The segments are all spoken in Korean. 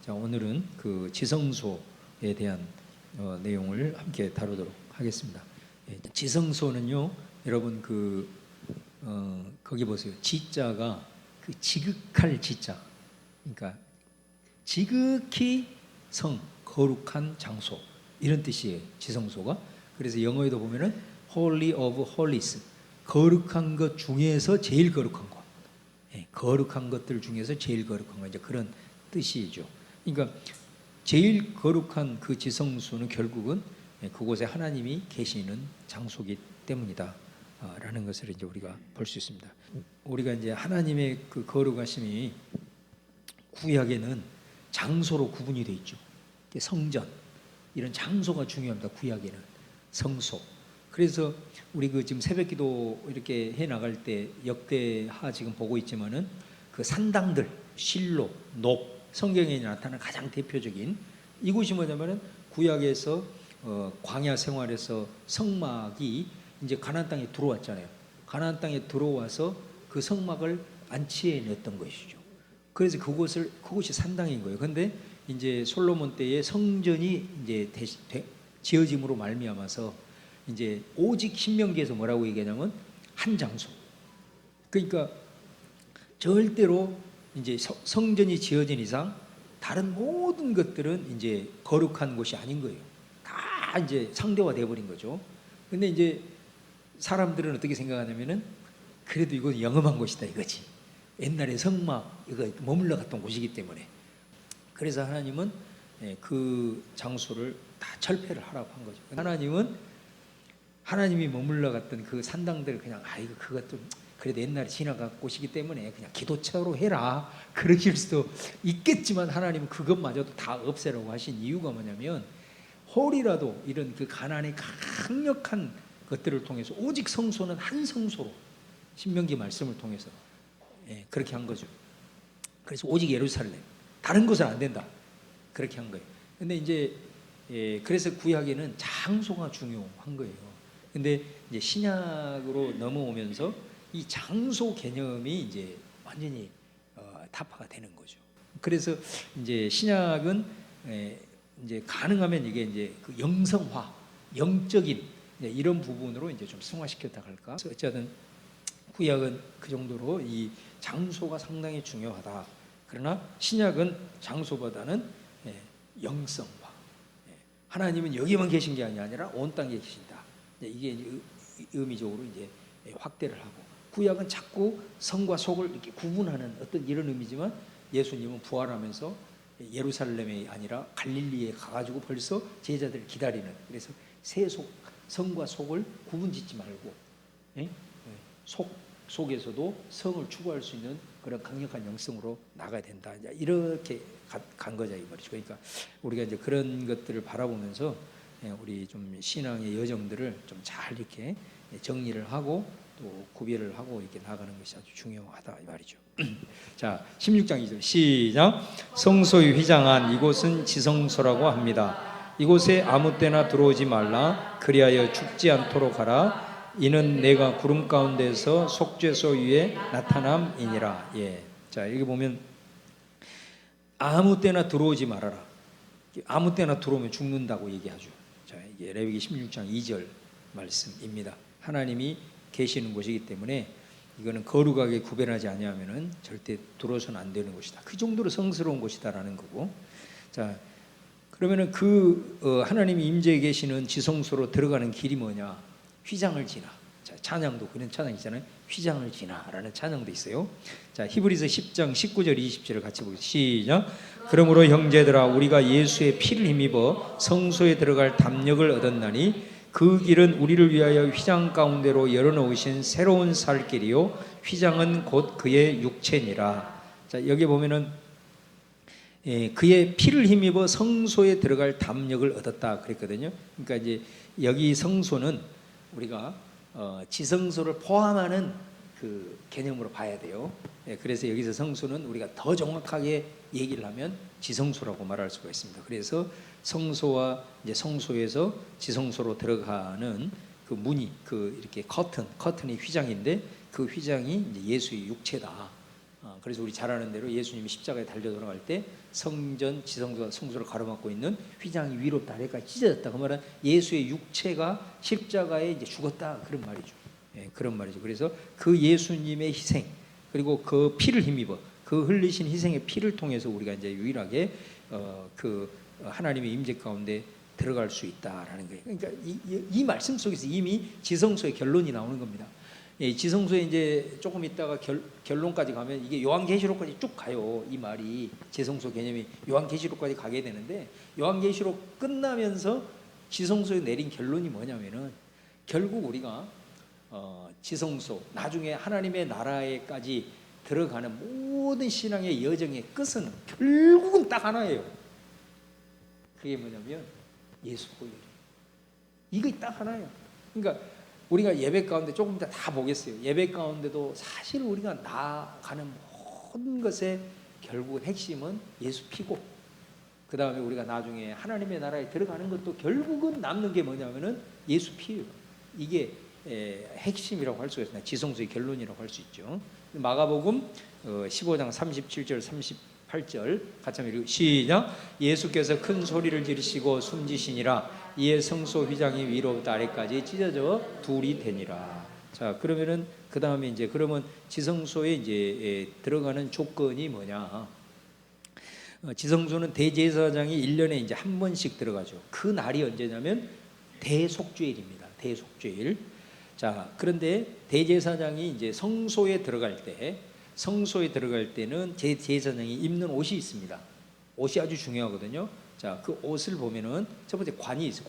자, 오늘은 그 지성소에 대한 내용을 함께 다루도록 하겠습니다. 예, 지성소는요, 여러분 거기 보세요. 지자가 그 지극할 지자, 그러니까 지극히 거룩한 장소 이런 뜻이에요. 지성소가. 그래서 영어에도 보면은 Holy of Holies, 거룩한 것 중에서 제일 거룩한 것. 예, 거룩한 것들 중에서 제일 거룩한 것, 이제 그런 뜻이죠. 그러니까 제일 거룩한 그 지성소는 결국은 그곳에 하나님이 계시는 장소이기 때문이다 라는 것을 이제 우리가 볼 수 있습니다. 우리가 이제 하나님의 그 거룩하심이 구약에는 장소로 구분이 되어 있죠. 성전 이런 장소가 중요합니다. 구약에는 성소. 그래서 우리 그 지금 새벽기도 이렇게 해 나갈 때 역대하 지금 보고 있지만은 그 산당들, 실로, 높, 성경에 나타나는 가장 대표적인 이곳이 뭐냐면은 구약에서 광야 생활에서 성막이 이제 가나안 땅에 들어왔잖아요. 가나안 땅에 들어와서 그 성막을 안치해 냈던 것이죠. 그래서 그곳이 산당인 거예요. 그런데 이제 솔로몬 때에 성전이 이제 지어짐으로 말미암아서 이제 오직 신명기에서 뭐라고 얘기하냐면 한 장소. 그러니까 절대로 이제 성전이 지어진 이상 다른 모든 것들은 이제 거룩한 곳이 아닌 거예요. 다 이제 상대화돼 버린 거죠. 근데 이제 사람들은 어떻게 생각하냐면은 그래도 이건 영험한 곳이다 이거지. 옛날에 성막 이거 머물러 갔던 곳이기 때문에. 그래서 하나님은 그 장소를 다 철폐를 하라고 한 거죠. 하나님이 머물러 갔던 그 산당들 그냥 이거 그것도 그래도 옛날에 지나간 곳이기 때문에 그냥 기도처로 해라 그러실 수도 있겠지만 하나님은 그것마저도 다 없애라고 하신 이유가 뭐냐면 홀이라도 이런 그 가나안의 강력한 것들을 통해서 오직 성소는 한 성소로 신명기 말씀을 통해서 그렇게 한 거죠. 그래서 오직 예루살렘 다른 곳은 안 된다 그렇게 한 거예요. 근데 이제 그래서 구약에는 장소가 중요한 거예요. 근데 이제 신약으로 넘어오면서 이 장소 개념이 이제 완전히 타파가 되는 거죠. 그래서 이제 신약은 이제 가능하면 이게 이제 그 영성화, 영적인 이런 부분으로 이제 좀 승화시켰다 할까. 어쨌든 구약은 그 정도로 이 장소가 상당히 중요하다. 그러나 신약은 장소보다는 영성화. 하나님은 여기만 계신 게 아니라 온 땅에 계신다. 이게 의미적으로 이제 확대를 하고. 구약은 자꾸 성과 속을 이렇게 구분하는 어떤 이런 의미지만 예수님은 부활하면서 예루살렘이 아니라 갈릴리에 가가지고 벌써 제자들을 기다리는, 그래서 성과 속을 구분짓지 말고 속에서도 성을 추구할 수 있는 그런 강력한 영성으로 나가야 된다. 이렇게 간 거죠, 이 말이죠. 그러니까 우리가 이제 그런 것들을 바라보면서 우리 좀 신앙의 여정들을 좀 잘 이렇게 정리를 하고 또 구별을 하고 이렇게 나가는 것이 아주 중요하다 이 말이죠. 자, 16장 2절 시작. 성소의 휘장한 이곳은 지성소라고 합니다. 이곳에 아무 때나 들어오지 말라. 그리하여 죽지 않도록 하라. 이는 내가 구름 가운데서 속죄소 위에 나타남이니라. 자, 여기 보면 아무 때나 들어오지 말아라. 아무 때나 들어오면 죽는다고 얘기하죠. 자, 이게 레위기 16장 2절 말씀입니다. 하나님이 계시는 곳이기 때문에 이거는 거룩하게 구별하지 아니하면은 절대 들어서는 안 되는 곳이다. 그 정도로 성스러운 곳이다라는 거고. 자, 그러면은 하나님이 임재해 계시는 지성소로 들어가는 길이 뭐냐? 휘장을 지나. 자, 찬양도 그런 찬양 있잖아요. 휘장을 지나라는 찬양도 있어요. 자, 히브리서 10장 19절 20절을 같이 보겠습니다. 시작. 그러므로 형제들아 우리가 예수의 피를 힘입어 성소에 들어갈 담력을 얻었나니 그 길은 우리를 위하여 휘장 가운데로 열어놓으신 새로운 살 길이요 휘장은 곧 그의 육체니라. 자, 여기 보면은 그의 피를 힘입어 성소에 들어갈 담력을 얻었다 그랬거든요. 그러니까 이제 여기 성소는 우리가 지성소를 포함하는 그 개념으로 봐야 돼요. 그래서 여기서 성소는 우리가 더 정확하게 얘기를 하면 지성소라고 말할 수가 있습니다. 그래서 성소와 이제 성소에서 지성소로 들어가는 그 문이 이렇게 커튼이 휘장인데 그 휘장이 이제 예수의 육체다. 그래서 우리 잘 아는 대로 예수님이 십자가에 달려 돌아갈 때 성전 지성소와 성소를 가로막고 있는 휘장이 위로부터 아래까지 찢어졌다. 그 말은 예수의 육체가 십자가에 이제 죽었다, 그런 말이죠. 예, 그런 말이죠. 그래서 그 예수님의 희생, 그리고 그 피를 힘입어 그 흘리신 희생의 피를 통해서 우리가 이제 유일하게 그 하나님의 임재 가운데 들어갈 수 있다라는 거예요. 그러니까 이 말씀 속에서 이미 지성소의 결론이 나오는 겁니다. 예, 지성소에 이제 조금 있다가 결론까지 가면 이게 요한계시록까지 쭉 가요. 이 말이 지성소 개념이 요한계시록까지 가게 되는데, 요한계시록 끝나면서 지성소에 내린 결론이 뭐냐면은 결국 우리가 지성소, 나중에 하나님의 나라에까지 들어가는 모든 신앙의 여정의 끝은 결국은 딱 하나예요. 그게 뭐냐면 예수 보혈이에요. 이게 딱 하나예요. 그러니까 우리가 예배 가운데 조금 이따 다 보겠어요. 예배 가운데도 사실 우리가 나아가는 모든 것의 결국은 핵심은 예수 피고, 그 다음에 우리가 나중에 하나님의 나라에 들어가는 것도 결국은 남는 게 뭐냐면은 예수 피예요. 이게 핵심이라고 할 수가 있습니다. 지성소의 결론이라고 할 수 있죠. 마가복음 15장 37절 38절 같이 한번 읽고 시작. 예수께서 큰 소리를 지르시고 숨지시니라. 이에 성소 휘장이 위로부터 아래까지 찢어져 둘이 되니라. 자, 그러면은 그 다음에 이제 그러면 지성소에 이제 들어가는 조건이 뭐냐? 지성소는 대제사장이 1년에 이제 한 번씩 들어가죠. 그 날이 언제냐면 대속죄일입니다. 대속죄일. 자, 그런데 대제사장이 이제 성소에 들어갈 때는 제사장이 입는 옷이 있습니다. 옷이 아주 중요하거든요. 자, 그 옷을 보면은 첫 번째 관이 있어요.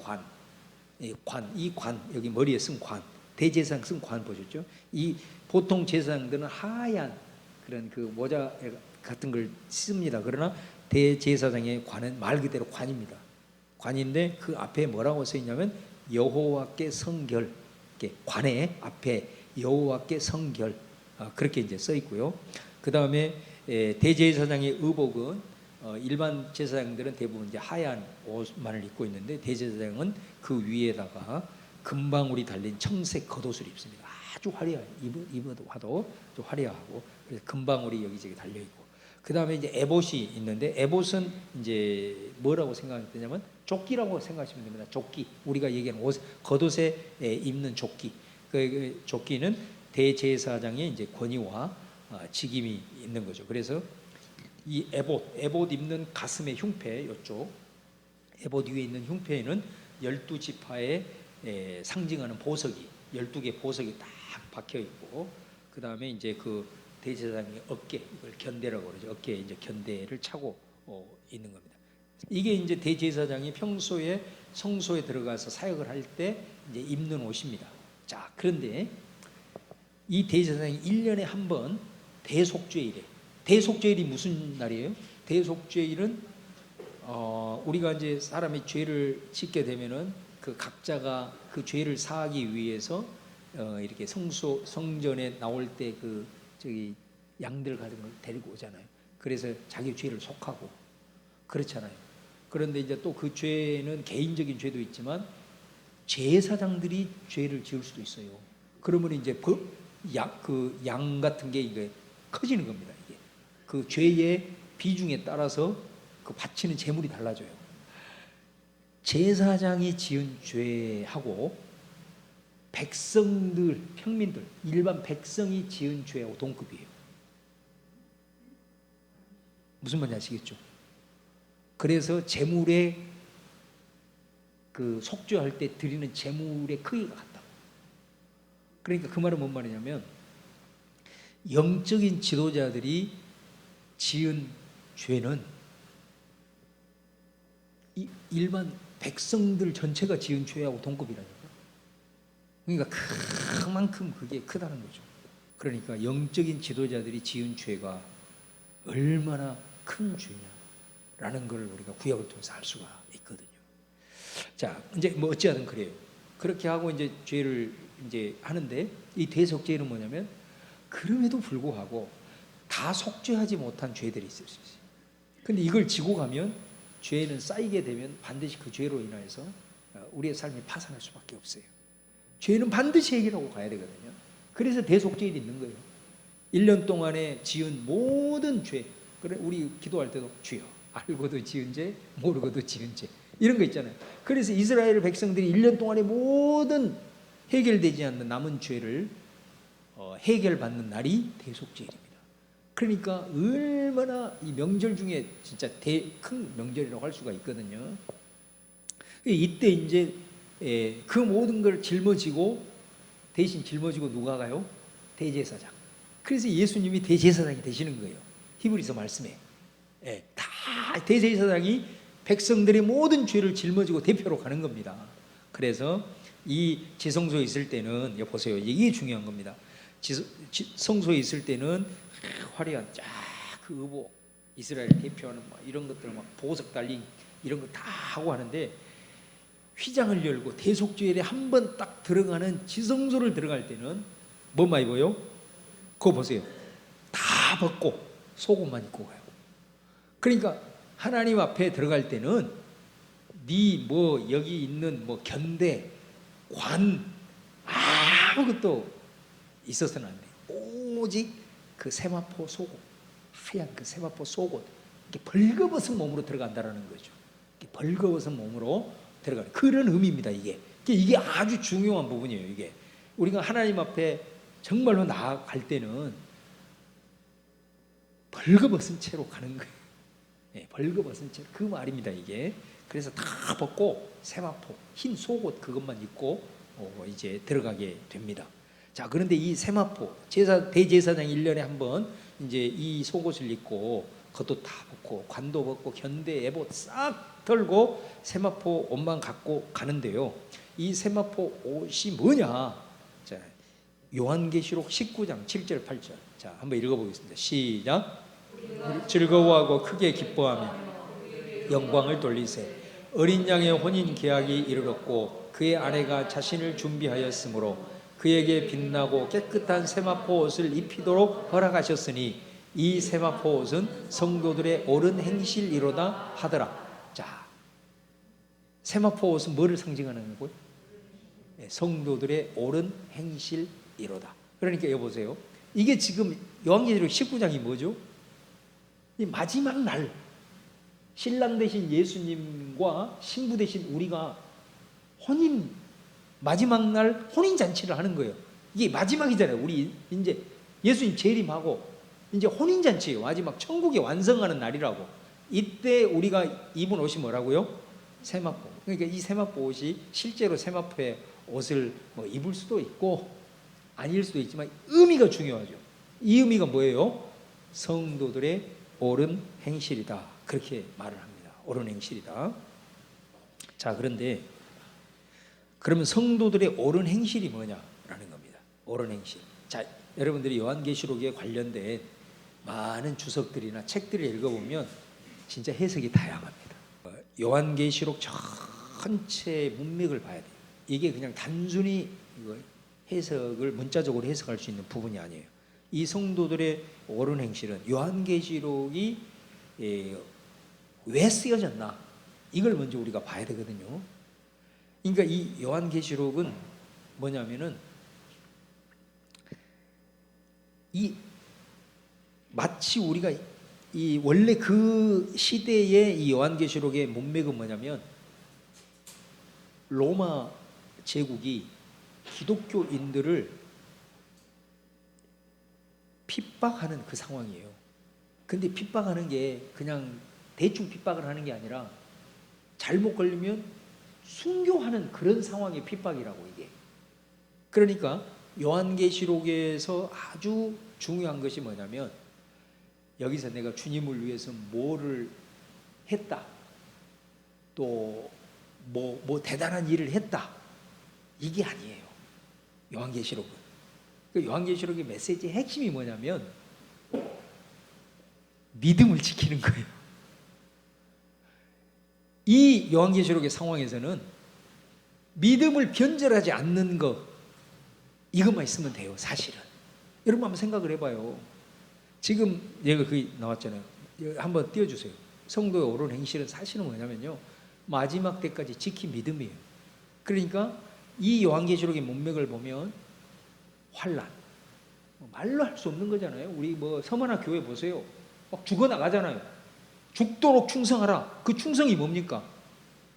관, 여기 머리에 쓴 관, 대제사장 쓴 관 보셨죠? 이 보통 제사장들은 하얀 그런 그 모자 같은 걸 씁니다. 그러나 대제사장의 관은 말 그대로 관입니다. 관인데 그 앞에 뭐라고 써 있냐면 여호와께 성결, 관의 앞에 여호와께 성결, 그렇게 이제 써 있고요. 그 다음에 대제사장의 의복은 일반 제사장들은 대부분 이제 하얀 옷만을 입고 있는데, 대제사장은 그 위에다가 금방울이 달린 청색 겉옷을 입습니다. 아주 화려해요. 입어도 화도 좀 화려하고, 그래서 금방울이 여기저기 달려 있고. 그 다음에 이제 에봇이 있는데, 에봇은 이제 뭐라고 생각하냐면 조끼라고 생각하시면 됩니다. 조끼, 우리가 얘기하는 옷, 겉옷에 입는 조끼. 그 조끼는 대제사장의 이제 권위와 직임이 있는 거죠. 그래서 이 에봇 입는 가슴의 흉패, 이쪽 에봇 위에 있는 흉패에는 12지파의 상징하는 보석이 12개 보석이 딱 박혀 있고, 그 다음에 이제 그 대제사장의 어깨, 이걸 견대라고 그러죠. 어깨에 이제 견대를 차고 있는 겁니다. 이게 이제 대제사장이 평소에 성소에 들어가서 사역을 할 때 이제 입는 옷입니다. 자, 그런데 이 대제사장이 1년에 한 번 대속죄일에, 대속죄일이 무슨 날이에요? 대속죄일은 우리가 이제 사람이 죄를 짓게 되면은 그 각자가 그 죄를 사하기 위해서 이렇게 성전에 나올 때 그 저기 양들 같은 걸 데리고 오잖아요. 그래서 자기 죄를 속하고 그렇잖아요. 그런데 이제 또 그 죄는 개인적인 죄도 있지만 제사장들이 죄를 지을 수도 있어요. 그러면 이제 양 같은 게 이게 커지는 겁니다. 이게 그 죄의 비중에 따라서 그 바치는 제물이 달라져요. 제사장이 지은 죄하고 백성들, 평민들, 일반 백성이 지은 죄하고 동급이에요. 무슨 말인지 아시겠죠? 그래서 제물의 그 속죄할 때 드리는 제물의 크기가 같다고. 그러니까 그 말은 뭔 말이냐면 영적인 지도자들이 지은 죄는 일반 백성들 전체가 지은 죄하고 동급이라니까. 그러니까 그만큼 그게 크다는 거죠. 그러니까 영적인 지도자들이 지은 죄가 얼마나 큰 죄냐라는 걸 우리가 구약을 통해서 알 수가 있거든요. 자, 이제 뭐 어찌하든 그래요. 그렇게 하고 이제 죄를 이제 하는데, 이 대속죄는 뭐냐면 그럼에도 불구하고 다 속죄하지 못한 죄들이 있을 수 있어요. 근데 이걸 지고 가면 죄는 쌓이게 되면 반드시 그 죄로 인해서 우리의 삶이 파산할 수밖에 없어요. 죄는 반드시 해결하고 가야 되거든요. 그래서 대속죄일이 있는 거예요. 1년 동안에 지은 모든 죄, 그래 우리 기도할 때도 주여 알고도 지은 죄 모르고도 지은 죄 이런 거 있잖아요. 그래서 이스라엘 백성들이 1년 동안에 모든 해결되지 않는 남은 죄를 해결받는 날이 대속죄일입니다. 그러니까 얼마나 이 명절 중에 진짜 큰 명절이라고 할 수가 있거든요. 이때 이제 그 모든 걸 짊어지고 대신 짊어지고 누가 가요? 대제사장. 그래서 예수님이 대제사장이 되시는 거예요. 히브리서 말씀에 다 대제사장이 백성들의 모든 죄를 짊어지고 대표로 가는 겁니다. 그래서 이 지성소에 있을 때는 보세요. 이게 중요한 겁니다. 성소에 있을 때는 화려한 그 의복 이스라엘 대표하는 이런 것들 막 보석 달린 이런 거 다 하고 하는데 휘장을 열고 대속죄일에 한 번 딱 들어가는 지성소를 들어갈 때는 뭐만 입어요? 그거 보세요. 다 벗고 속옷만 입고 가요. 그러니까 하나님 앞에 들어갈 때는 네 뭐 여기 있는 뭐 견대 관 아무것도 있어서는 안 돼. 오직 그 세마포 속옷, 하얀 그 세마포 속옷, 이렇게 벌거벗은 몸으로 들어간다라는 거죠. 이렇게 벌거벗은 몸으로 들어가는 그런 의미입니다. 이게 아주 중요한 부분이에요. 이게 우리가 하나님 앞에 정말로 나아갈 때는 벌거벗은 채로 가는 거예요. 벌거벗은 채로 그 말입니다. 이게 그래서 다 벗고 세마포 흰 속옷 그것만 입고 이제 들어가게 됩니다. 자, 그런데 이 세마포 대제사장이 1년에 한 번 이제 이 속옷을 입고 그것도 다 벗고 관도 벗고 견대 에봇 싹 털고 세마포 옷만 갖고 가는데요. 이 세마포 옷이 뭐냐? 자, 요한계시록 19장 7절 8절. 자, 한번 읽어보겠습니다. 시작. 즐거워하고 크게 기뻐하며 영광을 돌리세. 어린 양의 혼인 계약이 이르렀고 그의 아내가 자신을 준비하였으므로 그에게 빛나고 깨끗한 세마포 옷을 입히도록 허락하셨으니 이 세마포 옷은 성도들의 옳은 행실이로다 하더라. 자, 세마포 옷은 뭐를 상징하는 거고요? 성도들의 옳은 행실이로다. 그러니까 여보세요. 이게 지금 요한계시록 19장이 뭐죠? 이 마지막 날 신랑 되신 예수님과 신부 되신 우리가 마지막 날 혼인 잔치를 하는 거예요. 이게 마지막이잖아요. 우리 이제 예수님 재림하고 이제 혼인 잔치예요. 마지막 천국이 완성하는 날이라고. 이때 우리가 입은 옷이 뭐라고요? 세마포. 그러니까 이 세마포 옷이 실제로 세마포의 옷을 뭐 입을 수도 있고 아닐 수도 있지만 의미가 중요하죠. 이 의미가 뭐예요? 성도들의 옳은 행실이다. 그렇게 말을 합니다. 옳은 행실이다. 자, 그런데 그러면 성도들의 옳은 행실이 뭐냐라는 겁니다. 옳은 행실. 자, 여러분들이 요한계시록에 관련된 많은 주석들이나 책들을 읽어보면 진짜 해석이 다양합니다. 요한계시록 전체 문맥을 봐야 돼요. 이게 그냥 단순히 해석을 문자적으로 해석할 수 있는 부분이 아니에요. 이 성도들의 옳은 행실은 요한계시록이 왜 쓰여졌나 이걸 먼저 우리가 봐야 되거든요. 그러니까 이 요한계시록은 뭐냐면은 마치 우리가 이 원래 그 시대의 이 요한계시록의 문맥은 뭐냐면 로마 제국이 기독교인들을 핍박하는 그 상황이에요. 근데 핍박하는 게 그냥 대충 핍박을 하는 게 아니라 잘못 걸리면 순교하는 그런 상황의 핍박이라고 이게. 그러니까 요한계시록에서 아주 중요한 것이 뭐냐면 여기서 내가 주님을 위해서 뭐를 했다. 또 뭐 대단한 일을 했다. 이게 아니에요. 요한계시록은. 그 요한계시록의 메시지의 핵심이 뭐냐면 믿음을 지키는 거예요. 이 요한계시록의 상황에서는 믿음을 변절하지 않는 것 이것만 있으면 돼요. 사실은. 여러분 한번 생각을 해봐요. 지금 얘가 거기 나왔잖아요. 한번 띄워주세요. 성도의 옳은 행실은 사실은 뭐냐면요. 마지막 때까지 지킨 믿음이에요. 그러니까 이 요한계시록의 문맥을 보면 환난, 말로 할 수 없는 거잖아요. 우리 뭐 서머나 교회 보세요. 막 죽어나가잖아요. 죽도록 충성하라. 그 충성이 뭡니까?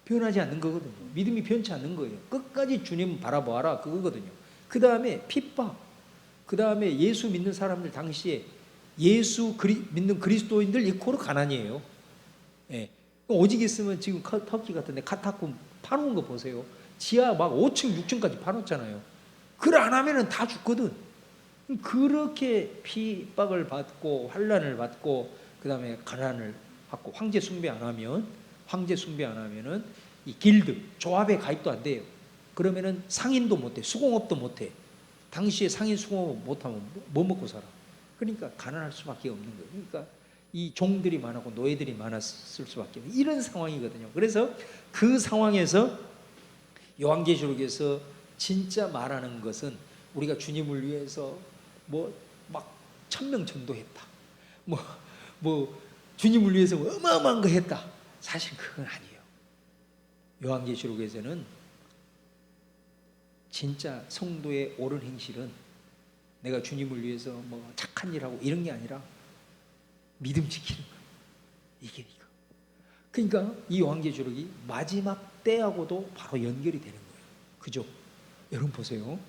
변하지 않는 거거든요. 믿음이 변치 않는 거예요. 끝까지 주님 바라보아라 그거거든요. 그 다음에 핍박, 그 다음에 예수 믿는 사람들 당시에 믿는 그리스도인들 이코르 가난이에요. 예. 오직 있으면 지금 터키 같은데 카타콤 파놓은 거 보세요. 지하 막 5층, 6층까지 파놓잖아요. 그걸 안 하면은 다 죽거든. 그렇게 핍박을 받고 환난을 받고 그 다음에 가난을 받고 황제 숭배 안 하면은 이 길드 조합에 가입도 안 돼요. 그러면은 상인도 못해, 수공업도 못해. 당시에 상인 수공업 못하면 뭐 먹고 살아? 그러니까 가난할 수밖에 없는 거예요. 그러니까 이 종들이 많았고 노예들이 많았을 수밖에 없는 이런 상황이거든요. 그래서 그 상황에서 요한계시록에서 진짜 말하는 것은 우리가 주님을 위해서 뭐 막 1000명 전도했다. 뭐 주님을 위해서 어마어마한 거 했다. 사실 그건 아니에요. 요한계시록에서는 진짜 성도의 옳은 행실은 내가 주님을 위해서 뭐 착한 일하고 이런 게 아니라 믿음 지키는 거예요. 이게 이거. 그러니까 이 요한계시록이 마지막 때하고도 바로 연결이 되는 거예요. 그죠? 여러분 보세요.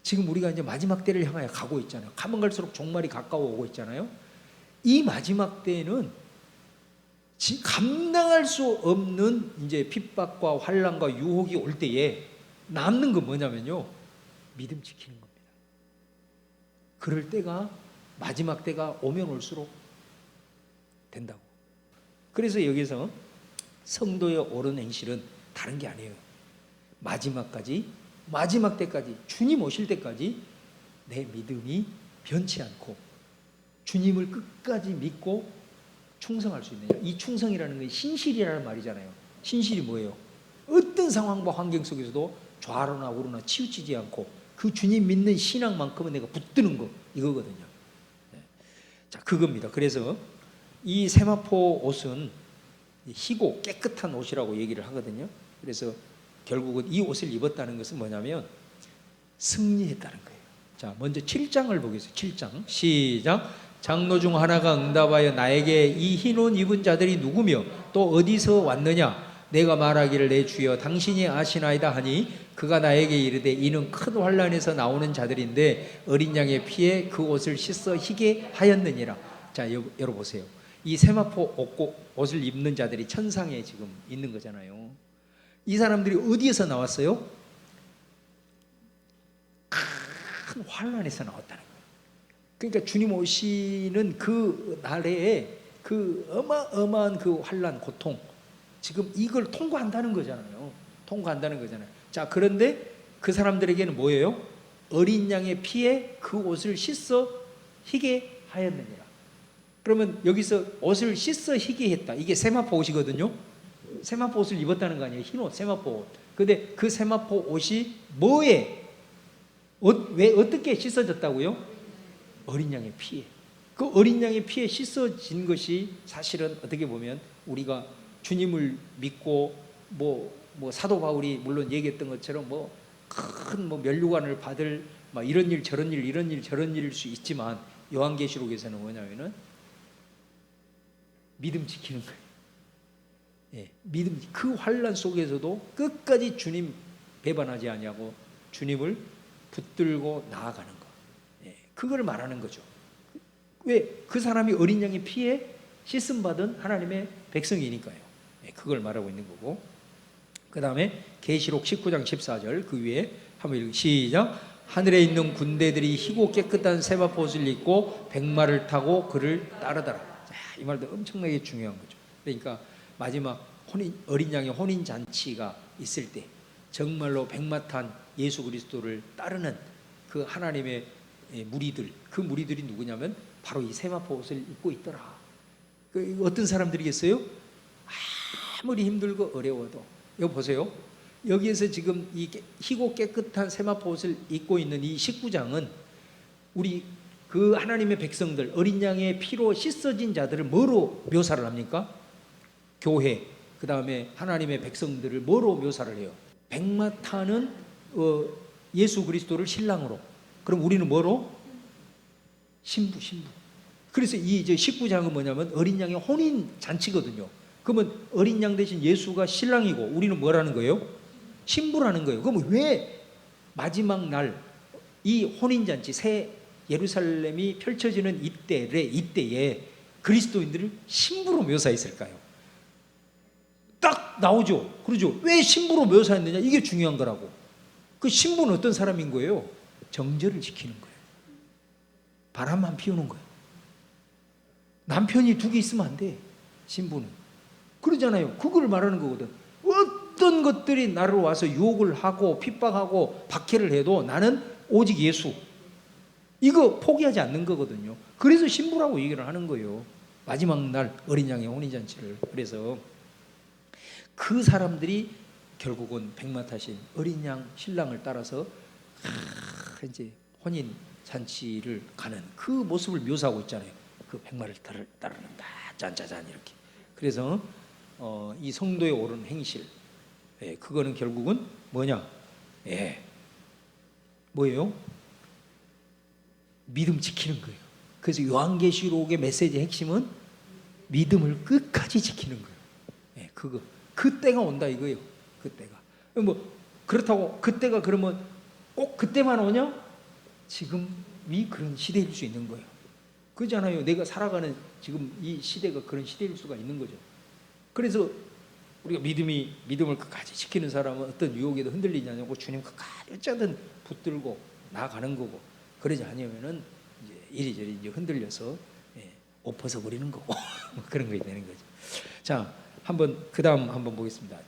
지금 우리가 이제 마지막 때를 향하여 가고 있잖아요. 가면 갈수록 종말이 가까워 오고 있잖아요. 이 마지막 때에는 감당할 수 없는 이제 핍박과 환난과 유혹이 올 때에 남는 건 뭐냐면요, 믿음 지키는 겁니다. 그럴 때가 마지막 때가 오면 올수록 된다고. 그래서 여기서 성도의 옳은 행실은 다른 게 아니에요. 마지막 때까지 주님 오실 때까지 내 믿음이 변치 않고 주님을 끝까지 믿고 충성할 수 있느냐. 이 충성이라는 건 신실이라는 말이잖아요. 신실이 뭐예요? 어떤 상황과 환경 속에서도 좌로나 우로나 치우치지 않고 그 주님 믿는 신앙만큼은 내가 붙드는 거, 이거거든요. 자, 그겁니다. 그래서 이 세마포 옷은 희고 깨끗한 옷이라고 얘기를 하거든요. 그래서 결국은 이 옷을 입었다는 것은 뭐냐면 승리했다는 거예요. 자, 먼저 7장을 보겠습니다. 7장 시작. 장로 중 하나가 응답하여 나에게 이 흰 옷 입은 자들이 누구며 또 어디서 왔느냐? 내가 말하기를 내 주여 당신이 아시나이다 하니 그가 나에게 이르되 이는 큰 환난에서 나오는 자들인데 어린 양의 피에 그 옷을 씻어 희게 하였느니라. 자, 여러분 보세요. 이 세마포 옷을 입는 자들이 천상에 지금 있는 거잖아요. 이 사람들이 어디에서 나왔어요? 큰 환난에서 나왔다는 거예요. 그러니까 주님 오시는 그 날에 그 어마어마한 그 환난, 고통, 지금 이걸 통과한다는 거잖아요. 자, 그런데 그 사람들에게는 뭐예요? 어린 양의 피에 그 옷을 씻어 희게 하였느니라. 그러면 여기서 옷을 씻어 희게 했다. 이게 세마포 옷이거든요. 세마포 옷을 입었다는 거 아니에요. 흰 옷, 세마포 옷. 근데 그 세마포 옷이 왜 어떻게 씻어졌다고요? 어린 양의 피에. 그 어린 양의 피에 씻어진 것이 사실은 어떻게 보면 우리가 주님을 믿고 뭐 사도 바울이 물론 얘기했던 것처럼 큰 면류관을 받을 이런 일 저런 일일 수 있지만 요한계시록에서는 뭐냐면은 믿음 지키는 거예요. 예, 믿음, 그 환난 속에서도 끝까지 주님 배반하지 아니하고 주님을 붙들고 나아가는 것. 예, 그걸 말하는 거죠. 왜? 그 사람이 어린 양의 피에 씻음 받은 하나님의 백성이니까요. 예, 그걸 말하고 있는 거고. 그 다음에 계시록 19장 14절 그 위에 한번 읽으시죠. 시작. 하늘에 있는 군대들이 희고 깨끗한 세마포 옷을 입고 백마를 타고 그를 따르더라. 자, 이 말도 엄청나게 중요한 거죠. 그러니까 마지막 어린 양의 혼인 잔치가 있을 때 정말로 백마 탄 예수 그리스도를 따르는 그 하나님의 무리들, 그 무리들이 누구냐면 바로 이 세마포 옷을 입고 있더라. 그 어떤 사람들이겠어요? 아무리 힘들고 어려워도. 여기 보세요. 여기에서 지금 이 희고 깨끗한 세마포 옷을 입고 있는 이 19장은 우리 그 하나님의 백성들, 어린 양의 피로 씻어진 자들을 뭐로 묘사를 합니까? 교회, 그 다음에 하나님의 백성들을 뭐로 묘사를 해요? 백마 타는 예수 그리스도를 신랑으로. 그럼 우리는 뭐로? 신부. 그래서 이 이제 19장은 뭐냐면 어린 양의 혼인 잔치거든요. 그러면 어린 양 대신 예수가 신랑이고 우리는 뭐라는 거예요? 신부라는 거예요. 그러면 왜 마지막 날 이 혼인 잔치 새 예루살렘이 펼쳐지는 이때에 그리스도인들을 신부로 묘사했을까요? 딱 나오죠. 그러죠. 왜 신부로 묘사했느냐? 이게 중요한 거라고. 그 신부는 어떤 사람인 거예요? 정절을 지키는 거예요. 바람만 피우는 거예요. 남편이 2개 있으면 안 돼. 신부는. 그러잖아요. 그걸 말하는 거거든. 어떤 것들이 나를 와서 유혹을 하고 핍박하고 박해를 해도 나는 오직 예수. 이거 포기하지 않는 거거든요. 그래서 신부라고 얘기를 하는 거예요. 마지막 날 어린 양의 혼인잔치를. 그래서 그 사람들이 결국은 백마타신 어린 양 신랑을 따라서 이제 혼인 잔치를 가는 그 모습을 묘사하고 있잖아요. 그 백마를 따르는다 짠짜잔 이렇게. 그래서 이 성도에 오른 행실, 그거는 결국은 뭐냐? 뭐예요? 믿음 지키는 거예요. 그래서 요한계시록의 메시지의 핵심은 믿음을 끝까지 지키는 거예요. 그거 그때가 온다 이거예요. 그때가 뭐 그렇다고 그때가 그러면 꼭 그때만 오냐? 지금이 그런 시대일 수 있는 거예요. 그렇잖아요. 내가 살아가는 지금 이 시대가 그런 시대일 수가 있는 거죠. 그래서 우리가 믿음을 끝까지 지키는 사람은 어떤 유혹에도 흔들리지 않고 주님 끝까지 어쩌든 붙들고 나아가는 거고, 그러지 않으면은 이제 이리저리 이제 흔들려서 옷 벗어 버리는 거고 그런 게 되는 거죠. 자, 한번 그다음 한번 보겠습니다.